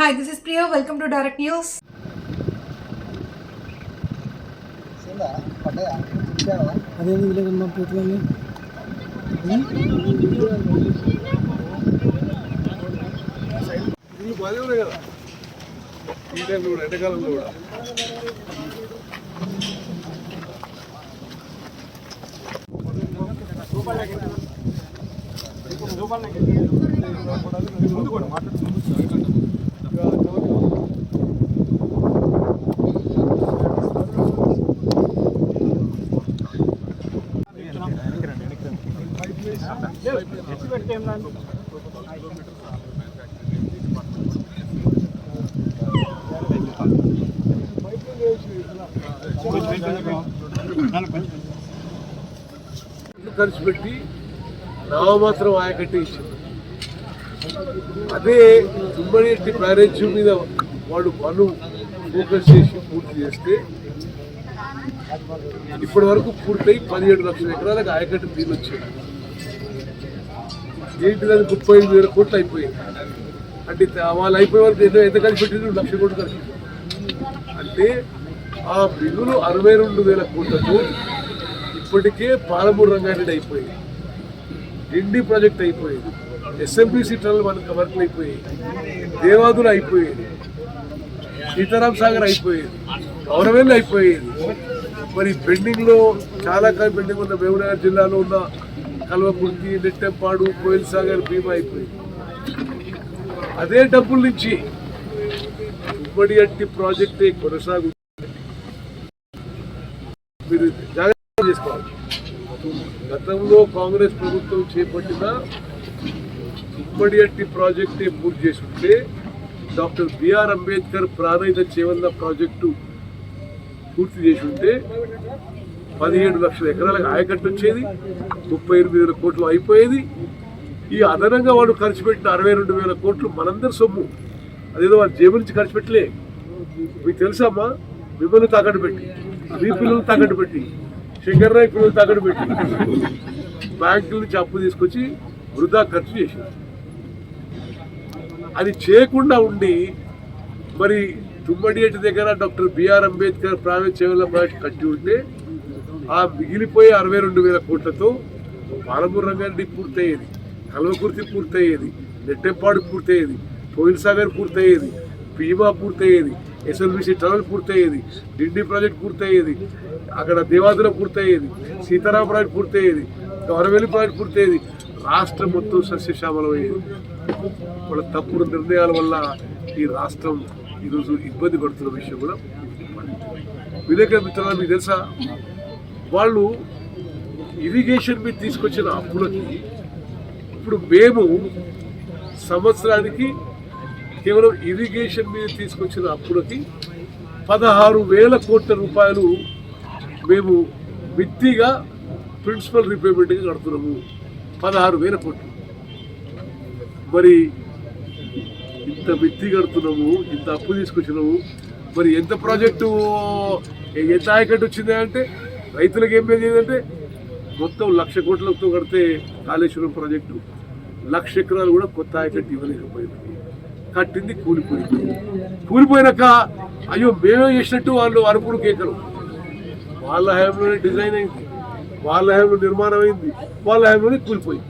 Hi, this is Priya. Welcome to Direct News. ఖర్చు పెట్టి నామమాత్రం ఆయకట్టే ఇచ్చింది. అదే తుమ్మడి బ్యారేజ్ మీద వాడు పన్ను ఫోకస్ చేసి పూర్తి చేస్తే ఇప్పటి వరకు పూర్తయి 17 లక్షల ఎకరాలకు ఆయకట్టు నీళ్ళు వచ్చాయి. ఏంటిది 35,000 కోట్లు అయిపోయింది. అంటే వాళ్ళు అయిపోయే వరకు ఎంత ఖర్చు పెట్టింది? 1 లక్ష కోట్లు ఖర్చు. అంటే ఆ బిల్లులు 62,000 కోట్లతో ఇప్పటికే పాలమూరు రంగారెడ్డి అయిపోయింది, డిండి ప్రాజెక్ట్ అయిపోయింది, ఎస్ఎంపీసీ టనల్ వర్క్లు అయిపోయాయి, దేవాదులు అయిపోయేది, సీతారాం సాగర్ అయిపోయేది, గౌరవేళ్ళు అయిపోయేది. మరి పెండింగ్లో చాలా పెండింగ్ ఉన్న మహబూబ్నగర్ జిల్లాలో ఉన్న కల్వకుర్తి, నెట్టెంపాడు, కోయిల్ సాగర్, భీమా అయిపోయింది. అదే డబ్బుల నుంచి ఉమ్మడి అట్టి ప్రాజెక్టే కొనసాగు. మీరు జాగ్రత్త చేసుకోవాలి. గతంలో కాంగ్రెస్ ప్రభుత్వం చేపట్టిన ఉమ్మడి అట్టి ప్రాజెక్టే పూర్తి చేసి ఉంటే doctor BR Ambedkar Pranahita Chevella project పూర్తి చేసి ఉంటే 17 లక్షల ఎకరాలకు ఆయకట్టు వచ్చేది, 38,000 కోట్లు అయిపోయేది. ఈ అదనంగా వాడు ఖర్చు పెట్టిన 62,000 కోట్లు మనందరి సొమ్ము. అదేదో వాళ్ళ జేబు నుంచి ఖర్చు పెట్టలే. మీకు తెలుసమ్మా, మిమ్మల్ని తాకట్టు పెట్టి, మీ పిల్లలు తాకట్టు పెట్టి, శంకర్రాయ్ పిల్లలు తాకట్టు పెట్టి, బ్యాంకుల నుంచి అప్పు తీసుకొచ్చి వృధా ఖర్చు చేశారు. అది చేయకుండా ఉండి మరి తుమ్మడియేటి దగ్గర doctor BR Ambedkar Pranahita Chevella project కట్టి ఉంటే ఆ మిగిలిపోయే 62,000 కోట్లతో పాలమూరు రంగారెడ్డి పూర్తయ్యేది, కల్వకుర్తి పూర్తయ్యేది, నెట్టెంపాడు పూర్తయ్యేది, కోయిల్ సాగర్ పూర్తయ్యేది, భీమా పూర్తయ్యేది, ఎస్ఎల్బిసి టనల్ పూర్తయ్యేది, డిండి ప్రాజెక్ట్ పూర్తయ్యేది, అక్కడ దేవాదుల పూర్తయ్యేది, సీతారాం ప్రాజెక్ట్ పూర్తయ్యేది, గౌరవేలి ప్రాజెక్ట్ పూర్తయ్యేది. రాష్ట్రం మొత్తం సస్యశ్యామలం అయ్యేది. వాళ్ళ తప్పుడు నిర్ణయాల వల్ల ఈ రాష్ట్రం ఈరోజు ఇబ్బంది పడుతున్న విషయం కూడా విలేకరుల మిత్రులు మీకు తెలుసా? వాళ్ళు ఇరిగేషన్ మీద తీసుకొచ్చిన అప్పులకి ఇప్పుడు మేము సంవత్సరానికి కేవలం ఇరిగేషన్ మీద తీసుకొచ్చిన అప్పులకి 16,000 కోట్ల రూపాయలు మేము మిత్తిగా ప్రిన్సిపల్ రీపేమెంట్గా కడుతున్నాము. 16,000 కోట్లు. మరి ఇంత మిత్తి కడుతున్నాము, ఇంత అప్పు తీసుకొచ్చినాము, మరి ఎంత ప్రాజెక్టు ఎంత ఆయకట్టు వచ్చింది అంటే రైతులకు ఏం ఏంటంటే మొత్తం 1,00,000 కోట్లతో కడితే కాళేశ్వరం ప్రాజెక్టు 1,00,000 ఎకరాలు కూడా కొత్త ఆయకట్టు ఇవ్వలేకపోయింది. కట్టింది కూలిపోయినాక అయ్యో మేమే చేసినట్టు వాళ్ళు అరుపులు కేకలు. వాళ్ళ హయాంలోనే డిజైన్ అయింది, వాళ్ళ హయాంలో నిర్మాణం అయింది, వాళ్ళ హయాంలోనే కూలిపోయింది.